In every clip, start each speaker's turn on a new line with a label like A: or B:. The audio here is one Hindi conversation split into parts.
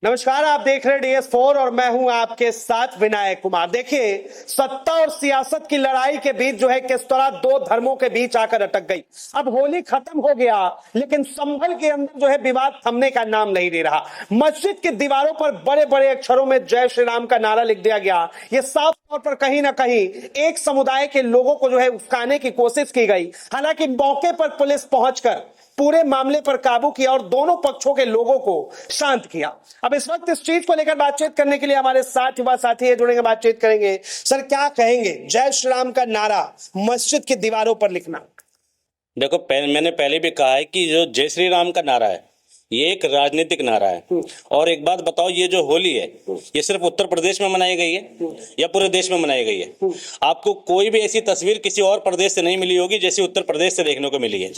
A: नमस्कार, आप देख रहे हैं DS4 और मैं हूं आपके साथ विनायक कुमार। देखिए, सत्ता और सियासत की लड़ाई के बीच जो है किस तरह दो धर्मों के बीच आकर अटक गई। अब होली खत्म हो गया, लेकिन संभल के अंदर जो है विवाद थमने का नाम नहीं ले रहा। मस्जिद की दीवारों पर बड़े बड़े अक्षरों में जय श्री राम का नारा लिख दिया गया। यह साफ तौर पर कहीं ना कहीं एक समुदाय के लोगों को जो है उकसाने की कोशिश की गई। हालांकि मौके पर पुलिस पहुंचकर पूरे मामले पर काबू किया और दोनों पक्षों के लोगों को शांत किया। अब इस वक्त इस चीज को लेकर बातचीत करने के लिए हमारे साथ युवा साथी है, जुड़ेंगे, बातचीत करेंगे। सर, क्या कहेंगे जय श्री राम का नारा मस्जिद की दीवारों पर लिखना?
B: देखो, मैंने पहले भी कहा है कि जो जय श्री राम का नारा है ये एक राजनीतिक नारा है। और एक बात बताओ, ये जो होली है ये सिर्फ उत्तर प्रदेश में मनाई गई है या पूरे देश में मनाई गई है? आपको कोई भी ऐसी तस्वीर किसी और प्रदेश से नहीं मिली होगी जैसी उत्तर प्रदेश से देखने को मिली है।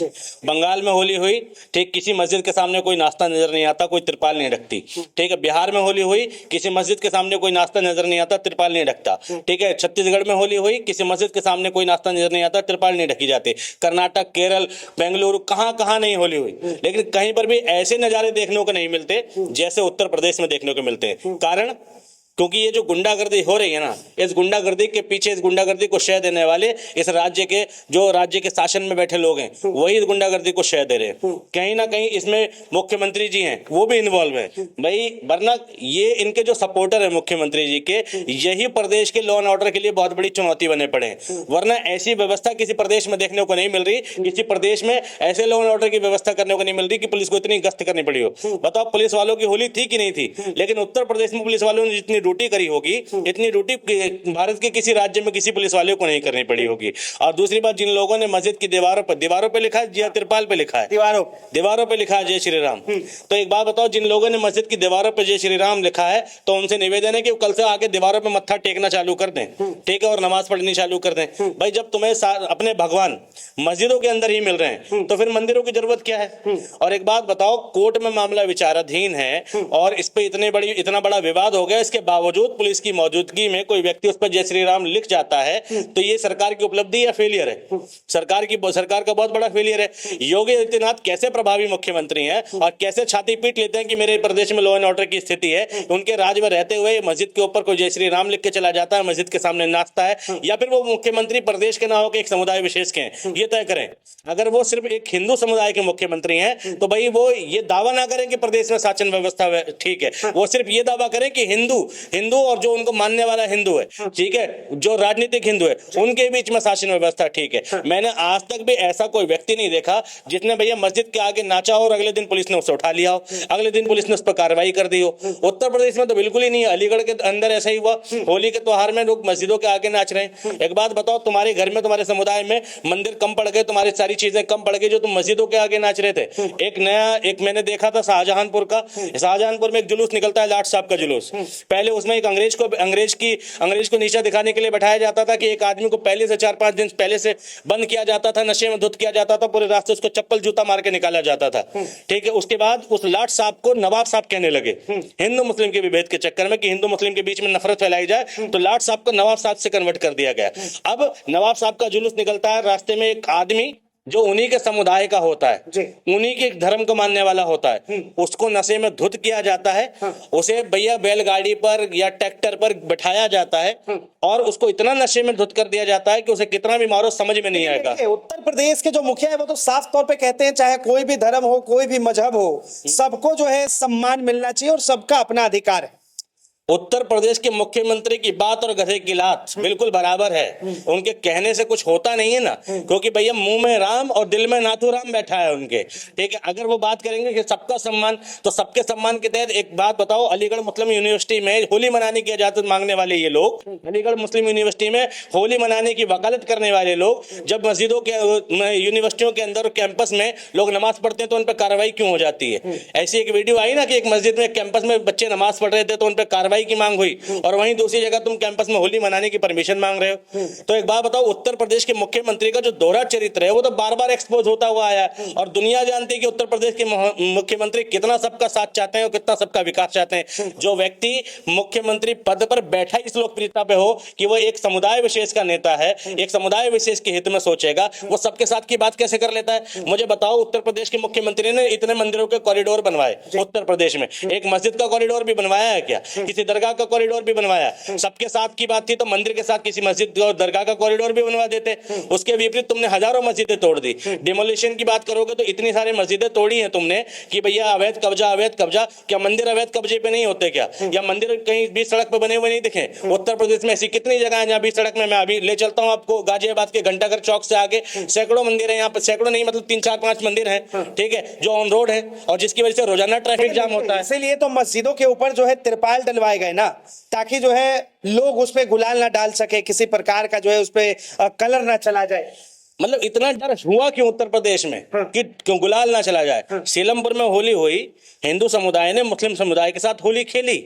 B: बंगाल में होली हुई, ठीक, किसी मस्जिद के सामने कोई नाश्ता नजर नहीं आता, कोई तिरपाल नहीं रखती। ठीक है, बिहार में होली हुई, किसी मस्जिद के सामने कोई नाश्ता नजर नहीं आता, तिरपाल नहीं रखता। ठीक है, छत्तीसगढ़ में होली हुई, किसी मस्जिद के सामने कोई नाश्ता नजर नहीं आता, तिरपाल नहीं ढकी जाती। कर्नाटक, केरल, बेंगलुरु, कहां कहां नहीं होली हुई, लेकिन कहीं पर भी ऐसे नजारे देखने को नहीं मिलते जैसे उत्तर प्रदेश में देखने को मिलते हैं। कारण क्योंकि ये जो गुंडागर्दी हो रही है ना, इस गुंडागर्दी के पीछे, इस गुंडागर्दी को शय देने वाले इस राज्य के शासन में बैठे लोग हैं, वही इस गुंडागर्दी को शय दे रहे हैं। कहीं ना कहीं इसमें मुख्यमंत्री जी हैं, वो भी इन्वॉल्व है भाई, वरना ये इनके जो सपोर्टर है मुख्यमंत्री जी के, यही प्रदेश के लॉ एंड ऑर्डर के लिए बहुत बड़ी चुनौती बने पड़े हैं। वरना ऐसी व्यवस्था किसी प्रदेश में देखने को नहीं मिल रही, किसी प्रदेश में ऐसे लॉ एंड ऑर्डर की व्यवस्था करने को नहीं मिल रही कि पुलिस को इतनी गश्त करनी पड़ी हो। बताओ, पुलिस वालों की होली थी कि नहीं थी? लेकिन उत्तर प्रदेश में पुलिस वालों ने जितनी ड्यूटी करी होगी, इतनी ड्यूटी भारत के किसी राज्य में किसी पुलिस वाले को नहीं करनी पड़ी होगी। और दूसरी बात, जिन लोगों ने मस्जिद की दीवारों पे लिखा है या तिरपाल पे लिखा है? दीवारों पे लिखा है जय श्री राम। तो एक बात बताओ, जिन लोगों ने मस्जिद की दीवारों पे जय श्री राम लिखा है, तो उनसे निवेदन है कि कल से आके दीवारों पे मत्था टेकना चालू कर दें, ठीक है, और नमाज पढ़नी चालू कर दें। भाई, जब तुम्हें अपने भगवान मस्जिदों के अंदर ही मिल रहे हैं तो फिर मंदिरों की जरूरत क्या है? और एक बात बताओ, कोर्ट में मामला विचाराधीन है और इस पे इतना बड़ा विवाद हो गया, इसके बावजूद पुलिस की मौजूदगी में कोई व्यक्ति उस पर जय श्री राम लिख जाता है, तो ये सरकार की उपलब्धि या फेलियर है? सरकार का बहुत बड़ा फेलियर है। योगी आदित्यनाथ कैसे प्रभावी मुख्यमंत्री हैं और कैसे छाती पीट लेते हैं कि मेरे प्रदेश में लॉ एंड ऑर्डर की स्थिति है, उनके राज्य में रहते हुए मस्जिद के ऊपर कोई जय श्री राम लिख के चला जाता है, मस्जिद के सामने नाचता है, या फिर वो मुख्यमंत्री प्रदेश के ना होकर एक समुदाय विशेष के हैं, ये तय करें। अगर वो सिर्फ एक हिंदू समुदाय के मुख्यमंत्री हैं तो भाई वो ये दावा ना करें कि प्रदेश में शासन व्यवस्था ठीक है, वो सिर्फ ये दावा करें कि हिंदू और जो उनको मानने वाला हिंदू है, ठीक है, जो राजनीतिक हिंदू है, उनके बीच में शासन व्यवस्था ठीक है। मैंने आज तक भी ऐसा कोई व्यक्ति नहीं देखा जिसने भैया मस्जिद के आगे नाचा हो और अगले दिन पुलिस ने उसे उठा लिया हो, अगले दिन पुलिस ने उस पर कार्रवाई कर दी हो। उत्तर प्रदेश में तो बिल्कुल ही नहीं है। अलीगढ़ के अंदर ऐसा ही हुआ, होली के त्योहार में लोग मस्जिदों के आगे नाच रहे हैं। एक बात बताओ, तुम्हारे घर में, तुम्हारे समुदाय में मंदिर कम पड़ गए, तुम्हारी सारी चीजें कम पड़ गई जो तुम मस्जिदों के आगे नाच रहे थे। एक मैंने देखा था शाहजहांपुर में एक जुलूस निकलता है, लाट साहब का जुलूस। पहले उसमें एक अंग्रेज को नीचा दिखाने के लिए बैठाया जाता था कि एक आदमी को पहले से 4-5 दिन पहले से बंद किया जाता था, नशे में धुत किया जाता था, पूरे रास्ते उसको चप्पल जूता मार के निकाला जाता था। ठीक है, उसके बाद उस लाट साहब को नवाब साहब कहने लगे, हिंदू मुस्लिम के विभेद के चक्कर में कि हिंदू मुस्लिम के बीच में नफरत फैलाई जाए, तो लाट साहब को नवाब साहब से कन्वर्ट कर दिया गया। अब नवाब साहब का जुलूस निकलता है, रास्ते में एक आदमी जो उन्हीं के समुदाय का होता है, उन्हीं के धर्म को मानने वाला होता है, उसको नशे में धुत किया जाता है, उसे भैया बैलगाड़ी पर या ट्रैक्टर पर बैठाया जाता है और उसको इतना नशे में धुत कर दिया जाता है कि उसे कितना भी मारो समझ में नहीं आएगा।
A: उत्तर प्रदेश के जो मुखिया है वो तो साफ तौर पे कहते हैं चाहे कोई भी धर्म हो, कोई भी मजहब हो, सबको जो है सम्मान मिलना चाहिए और सबका अपना अधिकार है।
B: उत्तर प्रदेश के मुख्यमंत्री की बात और गधे की लात बिल्कुल बराबर है। उनके कहने से कुछ होता नहीं है ना, क्योंकि भैया मुंह में राम और दिल में नाथूराम बैठा है उनके। ठीक है, अगर वो बात करेंगे कि सबका सम्मान, तो सबके सम्मान के तहत एक बात बताओ, अलीगढ़ मुस्लिम यूनिवर्सिटी में होली मनाने की इजाजत मांगने वाले ये लोग, अलीगढ़ मुस्लिम यूनिवर्सिटी में होली मनाने की वकालत करने वाले लोग, जब मस्जिदों के, यूनिवर्सिटियों के अंदर कैंपस में लोग नमाज पढ़ते हैं तो उन पर कार्रवाई क्यों हो जाती है? ऐसी एक वीडियो आई ना कि एक मस्जिद में कैंपस में बच्चे नमाज पढ़ रहे थे तो उन पर कार्रवाई कार्रवाई की मांग हुई और वहीं दूसरी जगह तुम कैंपस में होली मनाने की परमिशन मांग रहे हो। तो एक बात बताओ, उत्तर प्रदेश के मुख्यमंत्री का जो दोहरा चरित्र है वो तो बार बार एक्सपोज होता हुआ आया है और दुनिया जानती है कि उत्तर प्रदेश के मुख्यमंत्री कितना सबका साथ चाहते हैं और कितना सबका विकास चाहते हैं। जो व्यक्ति मुख्यमंत्री पद पर बैठा इस लोकप्रियता पे हो कि वो एक समुदाय विशेष का नेता है, एक समुदाय विशेष के हित में सोचेगा, वो सबके साथ की बात कैसे कर लेता है? मुझे बताओ, उत्तर प्रदेश के मुख्यमंत्री ने इतने मंदिरों के कॉरिडोर बनवाए उत्तर प्रदेश में, एक मस्जिद का कॉरिडोर भी बनवाया है क्या? किसी दरगाह का कॉरिडोर भी बनवाया? सबके साथ की बात थी तो मंदिर के साथ किसी मस्जिद और दरगाह का कॉरिडोर भी बनवा देते। उसके विपरीत तुमने हजारों मस्जिदें तोड़ दी। डिमोलिशन की बात करोगे तो इतनी सारी मस्जिदें तोड़ी हैं तुमने कि भैया अवैध कब्जा अवैध कब्जा। क्या मंदिर अवैध कब्जे पे नहीं होते क्या? या मंदिर कहीं बीच सड़क पे बने हुए नहीं दिखे? उत्तर प्रदेश में ऐसी कितनी जगह है जहाँ बीच सड़क में, मैं अभी ले चलता हूँ आपको, गाजियाबाद के घंटाघर चौक से आगे सैकड़ों मंदिर है। यहाँ पे सैकड़ों नहीं, मतलब 3 4 5 मंदिर हैं, ठीक है, जो ऑन रोड है और जिसकी वजह से रोजाना ट्रैफिक जाम होता है।
A: इसीलिए तो मस्जिदों के ऊपर जो है तिरपाल डलवाए गए ना, ताकि जो है लोग उस पे गुलाल ना डाल सके, किसी प्रकार का जो है उस पे कलर ना चला जाए।
B: मतलब इतना डर हुआ क्यों उत्तर प्रदेश में कि क्यों गुलाल ना चला जाए? सीलमपुर में होली हुई, हिंदू समुदाय ने मुस्लिम समुदाय के साथ होली खेली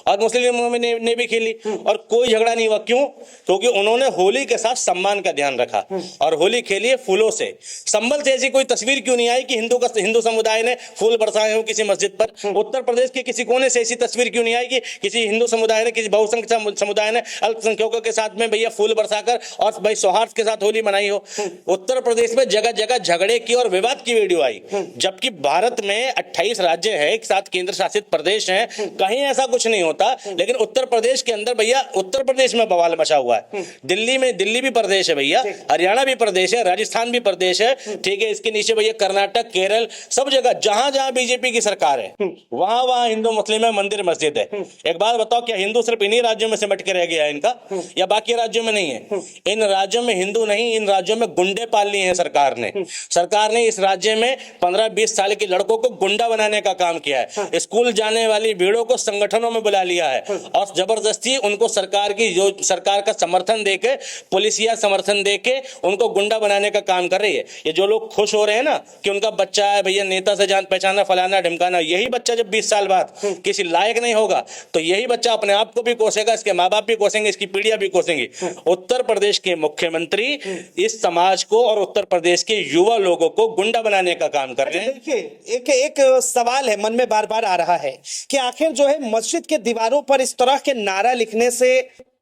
B: और मुस्लिमों ने भी खेली और कोई झगड़ा नहीं हुआ। क्यों? क्योंकि उन्होंने होली के साथ सम्मान का ध्यान रखा और होली खेली है फूलों से। संभल से ऐसी कोई तस्वीर क्यों नहीं आई कि हिंदू समुदाय ने फूल बरसाए हो किसी मस्जिद पर? उत्तर प्रदेश के किसी कोने से ऐसी तस्वीर क्यों नहीं आई कि किसी हिंदू समुदाय ने, किसी बहुसंख्यक समुदाय ने अल्पसंख्यकों के साथ में भैया फूल बरसाकर और भाई सौहार्द के साथ होली मनाई हो? उत्तर प्रदेश में जगह जगह झगड़े की और विवाद की वीडियो आई, जबकि भारत में 28 राज्य हैं, एक साथ केंद्र शासित प्रदेश हैं, कहीं ऐसा कुछ नहीं होता। लेकिन उत्तर प्रदेश के अंदर भैया, उत्तर प्रदेश में बवाल मचा हुआ है। दिल्ली में, दिल्ली भी प्रदेश है भैया, हरियाणा भी प्रदेश है, राजस्थान भी प्रदेश है, ठीक है, इसके नीचे भैया कर्नाटक, केरल, सब जगह जहां जहां बीजेपी की सरकार है वहां वहां हिंदू मुस्लिम है, मंदिर मस्जिद है। एक बात बताओ, क्या हिंदू सिर्फ इन्हीं राज्यों में सिमट के रह गया है इनका, या बाकी राज्यों में नहीं है? इन राज्यों में हिंदू नहीं, इन राज्यों में गुंडे पाल लिए हैं सरकार ने। सरकार ने इस राज्य में 15-20 साल के लड़कों को गुंडा बनाने का काम किया है। स्कूल जाने वाली भीड़ों को संगठनों में बुला लिया है और जबरदस्ती उनको सरकार की, जो सरकार का समर्थन देके, पुलिसिया समर्थन देके उनको गुंडा बनाने का काम कर रही है। ये जो लोग खुश हो रहे हैं ना कि उनका बच्चा है भैया नेता से जान पहचाना, फलाना ढिमकाना, यही बच्चा जब 20 साल बाद किसी लायक नहीं होगा तो यही बच्चा अपने आप को भी कोसेगा, इसके माँ बाप भी कोसेंगे, इसकी पीढ़ियां भी कोसेंगी। उत्तर प्रदेश के मुख्यमंत्री इस समाज को और उत्तर प्रदेश के युवा लोगों को गुंडा बनाने का काम कर रहे हैं।
A: देखिए, एक सवाल है मन में बार बार आ रहा है कि आखिर जो है मस्जिद के दीवारों पर इस तरह के नारा लिखने से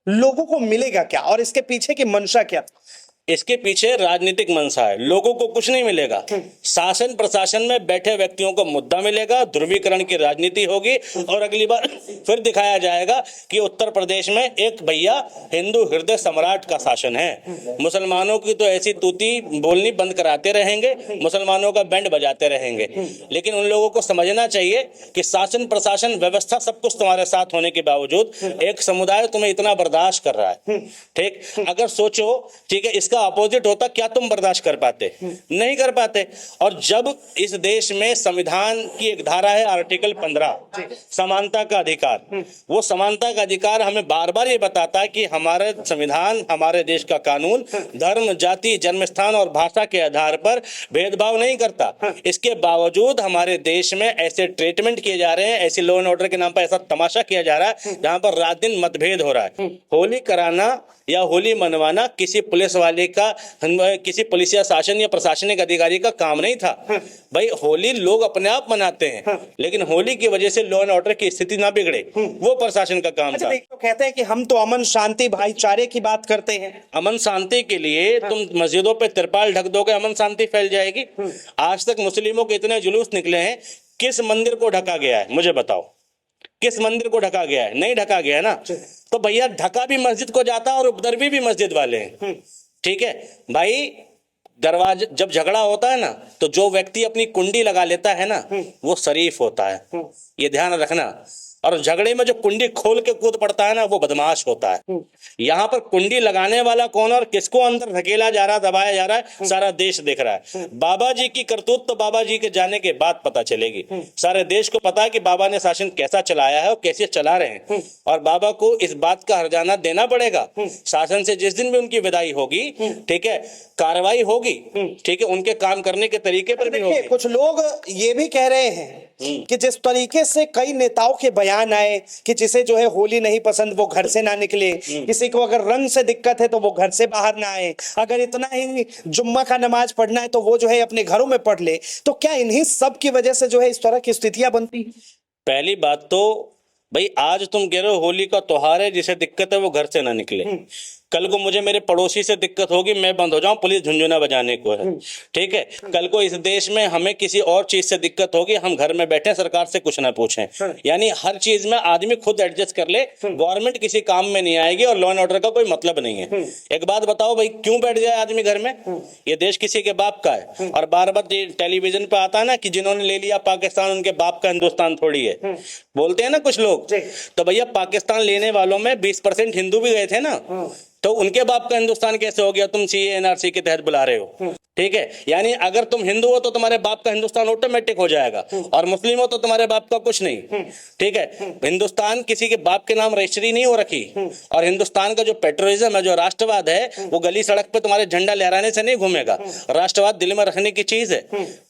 A: लोगों को मिलेगा क्या और इसके पीछे की मंशा क्या?
B: इसके पीछे राजनीतिक मंशा है। लोगों को कुछ नहीं मिलेगा, शासन प्रशासन में बैठे व्यक्तियों को मुद्दा मिलेगा, ध्रुवीकरण की राजनीति होगी और अगली बार फिर दिखाया जाएगा कि उत्तर प्रदेश में एक भैया हिंदू हृदय सम्राट का शासन है। मुसलमानों की तो ऐसी तूती बोलनी बंद कराते रहेंगे, मुसलमानों का बैंड बजाते रहेंगे। लेकिन उन लोगों को समझना चाहिए कि शासन प्रशासन व्यवस्था सब कुछ तुम्हारे साथ होने के बावजूद एक समुदाय तुम्हें इतना बर्दाश्त कर रहा है, ठीक? अगर सोचो, ठीक है, इसका अपोजिट होता, क्या तुम बर्दाश्त कर पाते? नहीं कर पाते। और जब इस देश में संविधान की एक धारा है आर्टिकल 15, समानता का अधिकार, वो समानता का अधिकार हमें बार बार ये बताता है कि हमारे संविधान, हमारे देश का कानून धर्म, जाति, जन्मस्थान और भाषा के आधार पर भेदभाव नहीं करता। इसके बावजूद हमारे देश में ऐसे ट्रीटमेंट किए जा रहे हैं, ऐसे लॉ एंड ऑर्डर के नाम पर ऐसा तमाशा किया जा रहा है जहां पर रात दिन मतभेद हो रहा है। होली कराना या होली मनवाना किसी पुलिस वाले का, किसी पुलिस या शासन या प्रशासनिक अधिकारी का काम नहीं था। भाई होली लोग अपने आप मनाते हैं, लेकिन होली की वजह से लॉ एंड ऑर्डर की स्थिति ना बिगड़े, वो प्रशासन का काम था।
A: तो कहते हैं कि हम तो अमन शांति भाईचारे की बात करते हैं।
B: अमन शांति के लिए तुम मस्जिदों पे तिरपाल ढक दोगे, अमन शांति फैल जाएगी? आज तक मुस्लिमों के इतने जुलूस निकले हैं, किस मंदिर को ढका गया है मुझे बताओ? किस मंदिर को ढका गया है? नहीं ढका गया ना। तो भैया ढका भी मस्जिद को जाता है और उपद्रवी भी मस्जिद वाले हैं, ठीक है भाई। दरवाजा जब झगड़ा होता है ना, तो जो व्यक्ति अपनी कुंडी लगा लेता है ना, वो शरीफ होता है, ये ध्यान रखना। और झगड़े में जो कुंडी खोल के कूद पड़ता है ना, वो बदमाश होता है। यहाँ पर कुंडी लगाने वाला कौन और किसको अंदर धकेला जा रहा, दबाया जा रहा है, सारा देश देख रहा है। बाबा जी की करतूत तो बाबा जी के जाने के बाद पता चलेगी। सारे देश को पता है कि बाबा ने शासन कैसा चलाया है और कैसे चला रहे हैं, और बाबा को इस बात का हर्जाना देना पड़ेगा। शासन से जिस दिन भी उनकी विदाई होगी, ठीक है, कार्रवाई होगी, ठीक है, उनके काम करने के तरीके पर भी होगी।
A: कुछ लोग ये भी कह रहे हैं कि जिस तरीके से कई नेताओं के बयान बयान आए कि जिसे जो है होली नहीं पसंद वो घर से ना निकले, किसी को अगर रंग से दिक्कत है तो वो घर से बाहर ना आए, अगर इतना ही जुम्मा का नमाज पढ़ना है तो वो जो है अपने घरों में पढ़ ले, तो क्या इन्हीं सब की वजह से जो है इस तरह की स्थितियां बनती हैं?
B: पहली बात तो भाई, आज तुम कह रहे हो होली का त्योहार है, जिसे दिक्कत है वो घर से ना निकले। कल को मुझे मेरे पड़ोसी से दिक्कत होगी, मैं बंद हो जाऊं, पुलिस झुंझुना बजाने को है, ठीक है। कल को इस देश में हमें किसी और चीज से दिक्कत होगी, हम घर में बैठे सरकार से कुछ ना पूछें। यानी हर चीज में आदमी खुद एडजस्ट कर ले, गवर्नमेंट किसी काम में नहीं आएगी और लॉ एंड ऑर्डर का कोई मतलब नहीं है। एक बात बताओ भाई, क्यों बैठ जाए आदमी घर में? ये देश किसी के बाप का है। और बार बार टेलीविजन पे आता है ना कि जिन्होंने ले लिया पाकिस्तान उनके बाप का हिंदुस्तान थोड़ी है, बोलते हैं ना कुछ लोग। तो भैया, पाकिस्तान लेने वालों में 20% हिंदू भी गए थे ना, तो उनके बाप का हिंदुस्तान कैसे हो गया? तुम सीए एनआरसी के तहत बुला रहे हो, ठीक है। यानी अगर तुम हिंदू हो तो तुम्हारे बाप का हिंदुस्तान ऑटोमेटिक हो जाएगा, और मुस्लिम हो तो तुम्हारे बाप का कुछ नहीं, ठीक है। हिंदुस्तान किसी के बाप के नाम रजिस्ट्री नहीं हो रखी। और हिंदुस्तान का जो पेट्रोलिज्म है, जो राष्ट्रवाद है, वो गली सड़क पे तुम्हारे झंडा लहराने से नहीं घूमेगा। राष्ट्रवाद दिल में रखने की चीज है,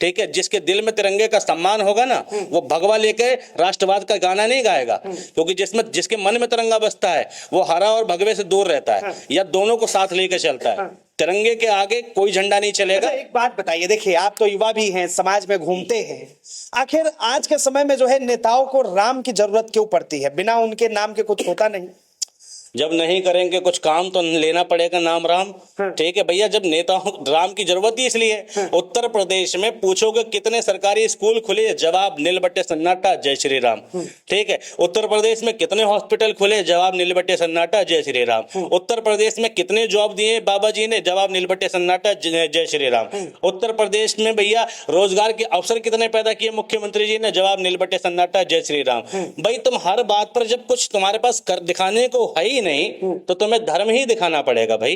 B: ठीक है। जिसके दिल में तिरंगे का सम्मान होगा ना, वो भगवा लेके राष्ट्रवाद का गाना नहीं गाएगा, क्योंकि जिसके मन में तिरंगा बसता है वो हरा और भगवे से दूर रहता है, या दोनों को साथ लेकर चलता है। तिरंगे के आगे कोई झंडा नहीं चलेगा।
A: अच्छा, एक बात बताइए, देखिए आप तो युवा भी हैं, समाज में घूमते हैं, आखिर आज के समय में जो है नेताओं को राम की जरूरत क्यों पड़ती है? बिना उनके नाम के कुछ होता नहीं।
B: जब नहीं करेंगे कुछ काम तो लेना पड़ेगा नाम राम, ठीक है भैया। जब नेताओं राम की जरूरत ही इसलिए, उत्तर प्रदेश में पूछोगे कितने सरकारी स्कूल खुले, जवाब नील बट्टे सन्नाटा, जय श्री राम, ठीक है। उत्तर प्रदेश में कितने हॉस्पिटल खुले, जवाब नील बट्टे सन्नाटा, जय श्री राम। उत्तर प्रदेश में कितने जॉब दिए बाबा जी ने, जवाब नील बट्टे सन्नाटा, जय श्री राम। उत्तर प्रदेश में भैया रोजगार के अवसर कितने पैदा किए मुख्यमंत्री जी ने, जवाब नील बट्टे सन्नाटा, जय श्री राम। भाई, तुम हर बात पर जब कुछ तुम्हारे पास कर दिखाने को है ही नहीं, तो तुम्हें धर्म ही दिखाना पड़ेगा भाई।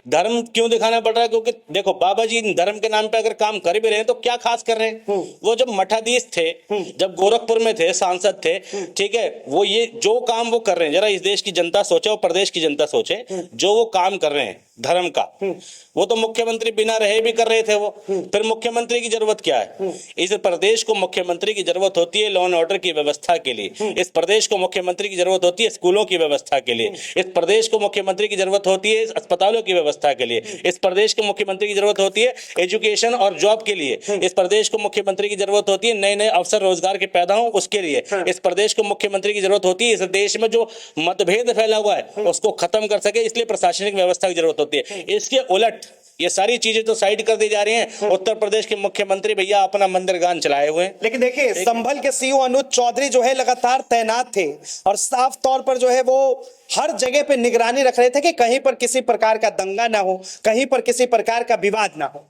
B: धर्म क्यों दिखाना पड़ रहा है? क्योंकि देखो, बाबा जी धर्म के नाम पे अगर काम कर भी रहे हैं तो क्या खास कर रहे हैं? वो जब मठाधीश थे, जब गोरखपुर में थे, सांसद थे, ठीक है, वो ये जो काम वो कर रहे हैं, जरा इस देश की जनता सोचे और प्रदेश की जनता सोचे, जो वो काम कर रहे हैं धर्म का, वो तो मुख्यमंत्री बिना रहे भी कर रहे थे। वो फिर मुख्यमंत्री की जरूरत क्या है? इस प्रदेश को मुख्यमंत्री की जरूरत होती है लॉ एंड ऑर्डर की व्यवस्था के लिए। इस प्रदेश को मुख्यमंत्री की जरूरत होती है स्कूलों की व्यवस्था के लिए। इस प्रदेश को मुख्यमंत्री की जरूरत होती है अस्पतालों की व्यवस्था के लिए। इस प्रदेश को मुख्यमंत्री की जरूरत होती है एजुकेशन और जॉब के लिए। इस प्रदेश को मुख्यमंत्री की जरूरत होती है नए नए अवसर रोजगार के पैदा हो उसके लिए। इस प्रदेश को मुख्यमंत्री की जरूरत होती है इस देश में जो मतभेद फैला हुआ है उसको खत्म कर सके, इसलिए प्रशासनिक व्यवस्था की जरूरत होती है। इसके उलट ये सारी चीजें तो साइड कर दी जा रही हैं। उत्तर प्रदेश के मुख्यमंत्री भैया अपना मंदिर गान चलाए हुए हैं।
A: लेकिन देखिए, संभल के सीओ अनुज चौधरी जो है लगातार तैनात थे और साफ तौर पर जो है वो हर जगह पे निगरानी रख रहे थे कि कहीं पर किसी प्रकार का दंगा ना हो, कहीं पर किसी प्रकार का विवाद ना हो।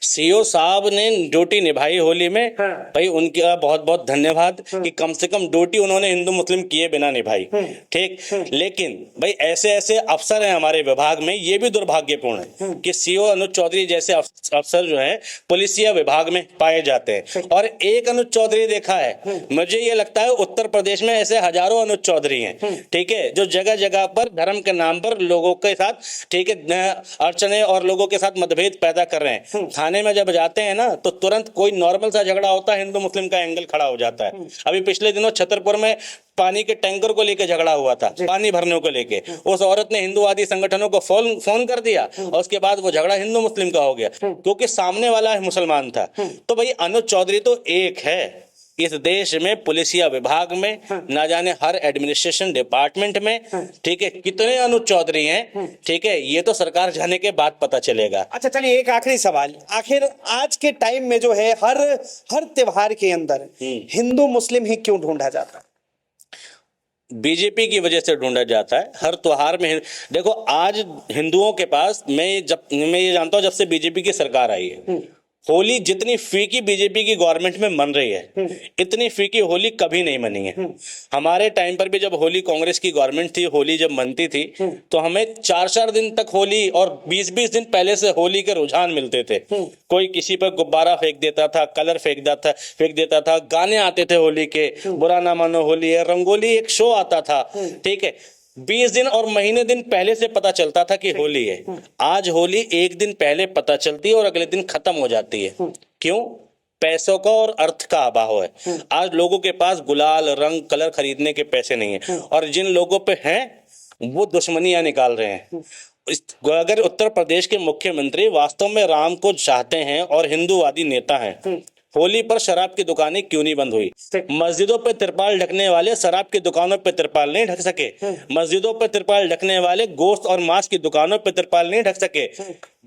B: सीओ साहब ने ड्यूटी निभाई होली में, भाई उनका बहुत बहुत धन्यवाद कि कम से कम ड्यूटी उन्होंने हिंदू मुस्लिम किए बिना निभाई, ठीक। लेकिन भाई ऐसे ऐसे अफसर हैं हमारे विभाग में, ये भी दुर्भाग्यपूर्ण है कि सीओ अनुज चौधरी जैसे अफसर जो है पुलिसिया विभाग में पाए जाते हैं। और एक अनुज चौधरी देखा है, मुझे ये लगता है उत्तर प्रदेश में ऐसे हजारों अनुज चौधरी हैं, ठीक है, जो जगह जगह पर धर्म के नाम पर लोगों के साथ, ठीक है, अड़चने और लोगों के साथ मतभेद पैदा कर रहे हैं। थाने में जब जाते हैं ना तो तुरंत कोई नॉर्मल सा झगड़ा होता है, हिंदू मुस्लिम का एंगल खड़ा हो जाता है। अभी पिछले दिनों छतरपुर में पानी के टैंकर को लेकर झगड़ा हुआ था, पानी भरने को लेके। उस औरत ने हिंदूवादी संगठनों को फोन कर दिया और उसके बाद वो झगड़ा हिंदू मुस्लिम का हो गया क्योंकि सामने वाला मुसलमान था। तो भाई अनुज चौधरी तो एक है इस देश में पुलिसिया विभाग में, ना जाने हर एडमिनिस्ट्रेशन डिपार्टमेंट में, ठीक है, कितने अनुज चौधरी हैं, ठीक है, ये तो सरकार जाने के बाद पता चलेगा।
A: अच्छा चलिए, एक आखिरी सवाल, आखिर आज के टाइम में जो है हर त्योहार के अंदर हिंदू मुस्लिम ही क्यों ढूंढा जाता है?
B: बीजेपी की वजह से ढूंढा जाता है हर त्योहार में। देखो, आज हिंदुओं के पास, मैं ये जानता हूं जब से बीजेपी की सरकार आई है, होली जितनी फीकी बीजेपी की गवर्नमेंट में मन रही है इतनी फीकी होली कभी नहीं मनी है। हमारे टाइम पर भी जब होली कांग्रेस की गवर्नमेंट थी, होली जब मनती थी तो हमें 4-4 दिन तक होली और 20-20 दिन पहले से होली के रुझान मिलते थे। कोई किसी पर गुब्बारा फेंक देता था, कलर फेंक देता था, गाने आते थे होली के, बुरा ना मानो होली है, रंगोली एक शो आता था, ठीक है। 20 दिन और महीने दिन पहले से पता चलता था कि होली है। आज होली एक दिन पहले पता चलती है और अगले दिन खत्म हो जाती है। क्यों? पैसों का और अर्थ का अभाव है। आज लोगों के पास गुलाल रंग कलर खरीदने के पैसे नहीं है, और जिन लोगों पे हैं वो दुश्मनियां निकाल रहे हैं। अगर उत्तर प्रदेश के मुख्यमंत्री वास्तव में राम को चाहते हैं और हिंदूवादी नेता हैं, होली पर शराब की दुकानें क्यों नहीं बंद हुई? मस्जिदों पे तिरपाल ढकने वाले शराब की दुकानों पे तिरपाल नहीं ढक सके। मस्जिदों पे तिरपाल ढकने वाले गोश्त और मांस की दुकानों पे तिरपाल नहीं ढक सके।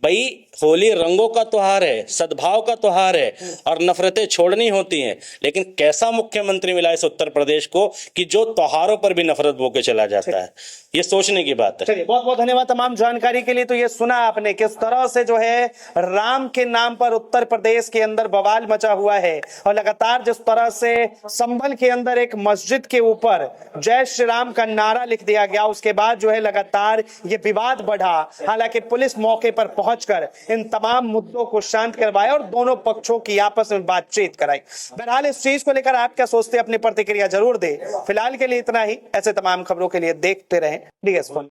B: भाई होली रंगों का त्योहार है, सद्भाव का त्योहार है, और नफरतें छोड़नी होती हैं। लेकिन कैसा मुख्यमंत्री मिला इस उत्तर प्रदेश को कि जो त्योहारों पर भी नफरत बो के चला जाता है? ये सोचने की बात है।
A: चलिए, बहुत बहुत धन्यवाद तमाम जानकारी के लिए। तो ये सुना आपने किस तरह से जो है राम के नाम पर उत्तर प्रदेश के अंदर बवाल मचा हुआ है, और लगातार जिस तरह से संभल के अंदर एक मस्जिद के ऊपर जय श्री राम का नारा लिख दिया गया, उसके बाद जो है लगातार ये विवाद बढ़ा। हालांकि पुलिस मौके पर पहुंचकर इन तमाम मुद्दों को शांत करवाया और दोनों पक्षों की आपस में बातचीत कराई। बहरहाल इस चीज को लेकर आप क्या सोचते हैं, अपनी प्रतिक्रिया जरूर दे। फिलहाल के लिए इतना ही। ऐसे तमाम खबरों के लिए देखते रहें DS1।